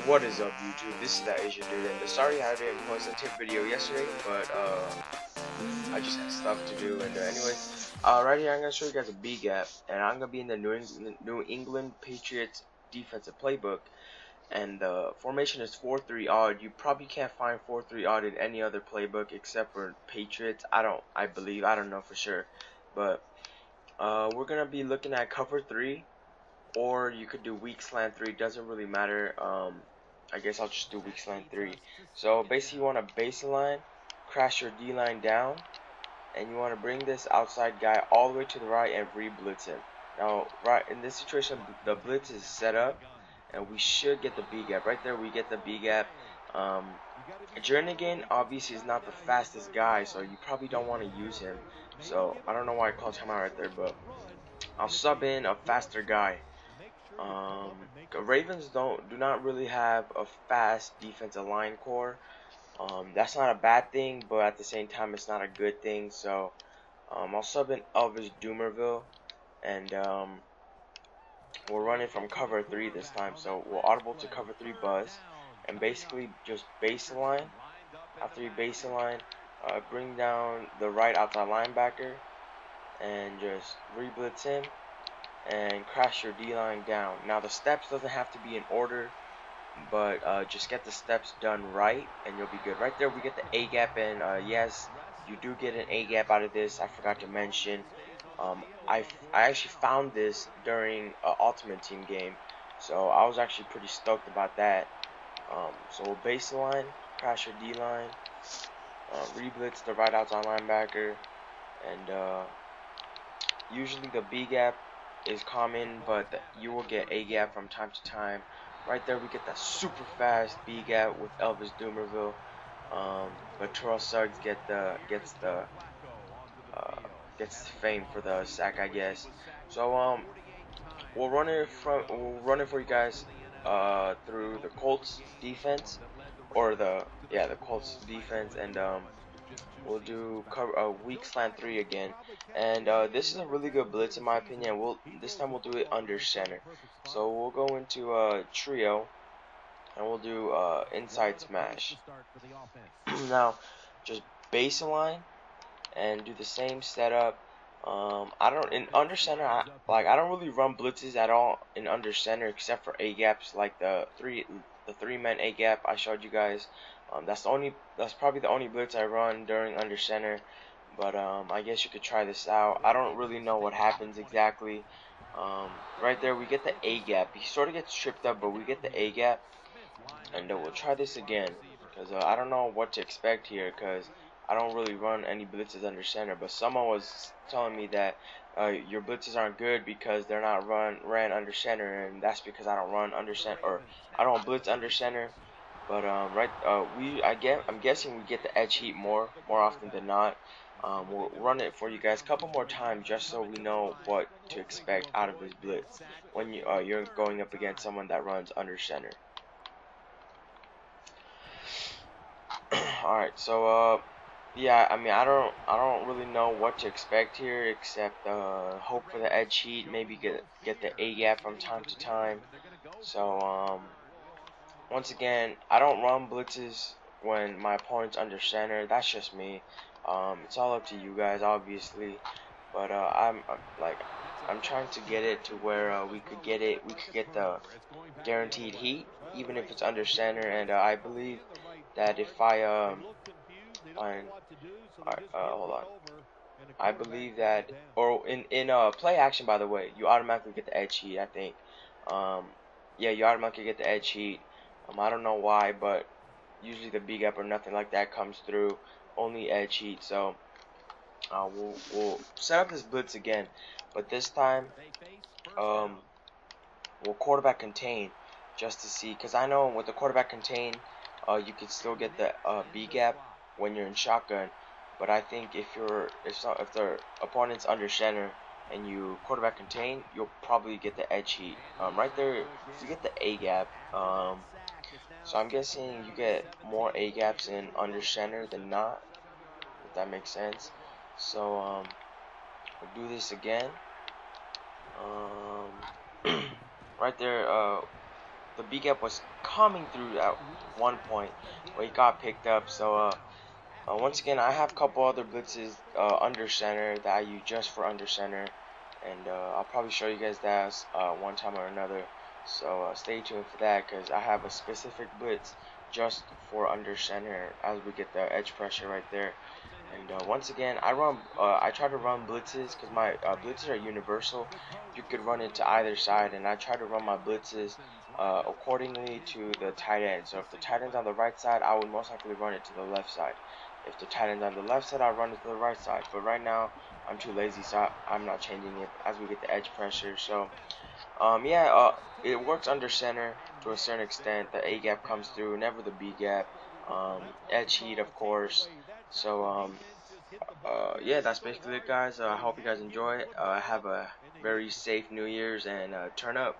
What is up, YouTube? This is that Asian dude, and sorry I didn't post a tip video yesterday, but I just had stuff to do. And anyways, right here I'm gonna show you guys a B gap, and I'm gonna be in the New England Patriots defensive playbook, and the formation is 4-3 odd. You probably can't find 4-3 odd in any other playbook except for Patriots. I don't know for sure, but we're gonna be looking at cover 3. Or you could do weak slant 3, doesn't really matter. I guess I'll just do weak slant 3. So basically you want to baseline, crash your D-line down, and you want to bring this outside guy all the way to the right and re-blitz him. Now, right in this situation, the blitz is set up, and we should get the B gap. Right there, we get the B gap. Jernigan obviously is not the fastest guy, so you probably don't want to use him. So I don't know why I called him out right there, but I'll sub in a faster guy. The Ravens do not really have a fast defensive line core. That's not a bad thing, but at the same time, it's not a good thing. So I'll sub in Elvis Dumerville, and we're running from cover 3 this time. So we'll audible to cover 3 buzz, and basically just baseline. After you baseline, bring down the right outside linebacker, and just re-blitz him and crash your D-line down. Now the steps doesn't have to be in order, but just get the steps done right and you'll be good. Right there we get the A gap, and yes, you do get an A gap out of this. I forgot to mention, I actually found this during an Ultimate Team game, so I was actually pretty stoked about that. So we'll baseline, crash your D-line, re-blitz the right outside linebacker, and usually the B gap is common, but you will get A gap from time to time. Right there we get that super fast B gap with Elvis Dumerville, but Terrell Suggs gets the fame for the sack, I guess. So we'll run it for you guys through the Colts defense, or the Colts defense, and we'll do weak slant 3 again, and this is a really good blitz in my opinion. This time we'll do it under center. So we'll go into trio, and we'll do inside smash. Now, just baseline and do the same setup. In under center, I don't really run blitzes at all in under center except for A gaps, like the three-man A gap I showed you guys. That's probably the only blitz I run during under center, but I guess you could try this out. I don't really know what happens exactly. Right there we get the A gap. He sort of gets tripped up, but we get the A gap, and we'll try this again, because I don't know what to expect here, because I don't really run any blitzes under center. But someone was telling me that your blitzes aren't good because they're not ran under center, and that's because I don't run under center, or I don't blitz under center. But I'm guessing we get the edge heat more often than not. We'll run it for you guys a couple more times just so we know what to expect out of this blitz when you're going up against someone that runs under center. All right, so yeah, I mean, I don't really know what to expect here except hope for the edge heat, maybe get the A gap from time to time. So once again, I don't run blitzes when my opponent's under center. That's just me. It's all up to you guys, obviously. But I'm trying to get it to where we could get the guaranteed heat, even if it's under center. And I believe that if hold on. I believe that, or in play action, by the way, you automatically get the edge heat. I think. Yeah, you automatically get the edge heat. I don't know why, but usually the B gap or nothing like that comes through. Only edge heat. So we'll set up this blitz again, but this time we'll quarterback contain just to see, because I know with the quarterback contain you can still get the B gap when you're in shotgun. But I think if the opponent's under center and you quarterback contain, you'll probably get the edge heat. Right there, you get the A gap. So I'm guessing you get more A gaps in under center than not, if that makes sense. So we'll do this again. Right there, the B gap was coming through at one point, but he got picked up. So once again, I have a couple other blitzes under center that I use just for under center, and I'll probably show you guys that one time or another. So stay tuned for that, because I have a specific blitz just for under center as we get the edge pressure right there. And once again, I try to run blitzes because my blitzes are universal. You could run it to either side, and I try to run my blitzes accordingly to the tight end. So if the tight end's on the right side, I would most likely run it to the left side. If the tight end's on the left side, I'll run it to the right side. But right now, I'm too lazy, so I'm not changing it as we get the edge pressure. So it works under center to a certain extent. The A gap comes through, never the B gap. Edge heat, of course. So yeah, that's basically it, guys. I hope you guys enjoy it. Have a very safe New Year's, and turn up.